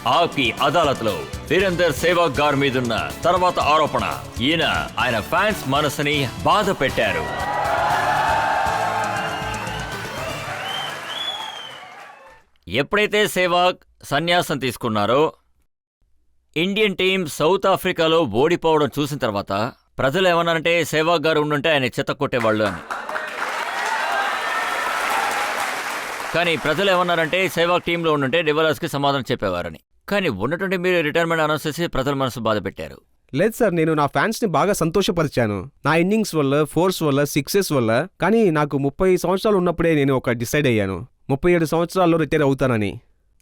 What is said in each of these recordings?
ఆపి అదాలత్లో వీరేందర్ సేవాగ్ గారి మీదున్న తర్వాత ఆరోపణ ఈయన ఆయన ఫ్యాన్స్ మనసుని బాధ పెట్టారు. ఎప్పుడైతే సేవాగ్ సన్యాసం తీసుకున్నారో ఇండియన్ టీం సౌత్ ఆఫ్రికాలో ఓడిపోవడం చూసిన తర్వాత ప్రజలు ఏమన్నారంటే సేవాగ్ గారు ఉండుంటే ఆయన చెత్త కొట్టేవాళ్ళు అని. కానీ ప్రజలు ఏమన్నారంటే సేవాగ్ టీంలో ఉండుంటే డివిలియర్స్కి సమాధానం చెప్పేవారని. కానీ ఉన్నటువంటి మీరు రిటైర్మెంట్ అనౌన్స్ చేసి ప్రజల మనసు బాధ పెట్టారు. లేదు సార్, నేను నా ఫ్యాన్స్ని బాగా సంతోషపరిచాను. నా ఇన్నింగ్స్ వల్ల, ఫోర్స్ వల్ల, సిక్సెస్ వల్ల. కానీ నాకు 30 సంవత్సరాలు ఉన్నప్పుడే నేను ఒక డిసైడ్ అయ్యాను 37 సంవత్సరాల్లో రిటైర్ అవుతానని.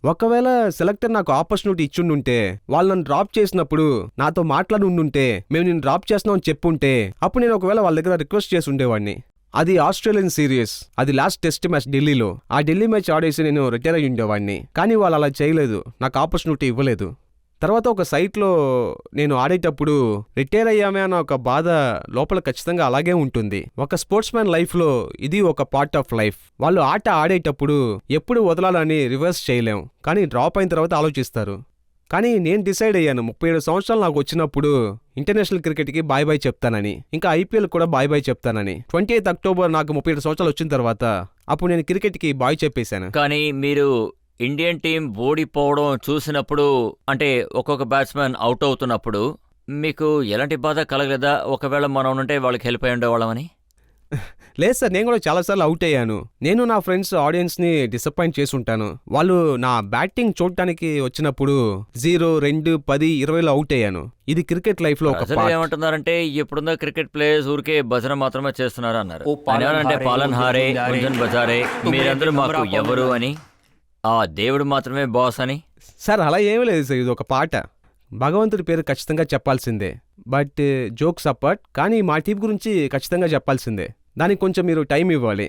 ఒకవేళ సెలెక్టర్ నాకు ఆపర్చునిటీ ఇచ్చుండుంటే, వాళ్ళు నన్ను డ్రాప్ చేసినప్పుడు నాతో మాట్లాడి ఉండుంటే, మేము నేను డ్రాప్ చేస్తున్నామని చెప్పుంటే, అప్పుడు నేను ఒకవేళ వాళ్ళ దగ్గర రిక్వెస్ట్ చేసి ఉండేవాడిని. అది ఆస్ట్రేలియన్ సిరీస్, అది లాస్ట్ టెస్ట్ మ్యాచ్ ఢిల్లీలో. ఆ ఢిల్లీ మ్యాచ్ ఆడేసి నేను రిటైర్ అయ్యి ఉండేవాడిని. కానీ వాళ్ళు అలా చేయలేదు, నాకు ఆపర్చునిటీ ఇవ్వలేదు. తర్వాత ఒక సైట్లో నేను ఆడేటప్పుడు రిటైర్ అయ్యామే అన్న ఒక బాధ లోపల ఖచ్చితంగా అలాగే ఉంటుంది. ఒక స్పోర్ట్స్ మ్యాన్ లైఫ్లో ఇది ఒక పార్ట్ ఆఫ్ లైఫ్. వాళ్ళు ఆట ఆడేటప్పుడు ఎప్పుడు వదలాలని రివర్స్ చేయలేం, కానీ డ్రాప్ అయిన తర్వాత ఆలోచిస్తారు. కానీ నేను డిసైడ్ అయ్యాను 37 సంవత్సరాలు నాకు వచ్చినప్పుడు ఇంటర్నేషనల్ క్రికెట్కి బాయ్ బాయ్ చెప్తానని, ఇంకా ఐపీఎల్ కూడా బాయ్ బాయ్ చెప్తానని. 28 అక్టోబర్ నాకు 37 సంవత్సరాలు వచ్చిన తర్వాత అప్పుడు నేను క్రికెట్కి బాయ్ చెప్పేశాను. కానీ మీరు ఇండియన్ టీం ఓడిపోవడం చూసినప్పుడు, అంటే ఒక్కొక్క బ్యాట్స్మెన్ అవుట్ అవుతున్నప్పుడు మీకు ఎలాంటి బాధ కలగలేదా? ఒకవేళ మనం ఉంటే వాళ్ళకి హెల్ప్ అయి ఉండేవాళ్ళమని. లేదు సార్, నేను కూడా చాలాసార్లు అవుట్ అయ్యాను. నేను నా ఫ్రెండ్స్ ఆడియన్స్ని డిసప్పాయింట్ చేసి ఉంటాను. వాళ్ళు నా బ్యాటింగ్ చూడటానికి వచ్చినప్పుడు 0, 2, 10, 20లో అవుట్ అయ్యాను. ఇది క్రికెట్ లైఫ్లో ఒక ప్రజలు ఏమంటున్నారంటే ఇప్పుడున్న క్రికెట్ ప్లేయర్స్ ఊరికే భజన మాత్రమే చేస్తున్నారు అన్నారు. అంటే పాలన్ హారే, గుంజన్ బజారే, మీరందరూ మాకు ఎవరు అని, ఆ దేవుడు మాత్రమే బాస్ అని. సార్ అలా ఏమీ లేదు సార్, ఇది ఒక పాట. భగవంతుడి పేరు ఖచ్చితంగా చెప్పాల్సిందే. బట్ జోక్స్ అపార్ట్, కానీ మా టీం గురించి ఖచ్చితంగా చెప్పాల్సిందే. దానికి కొంచెం మీరు టైం ఇవ్వాలి.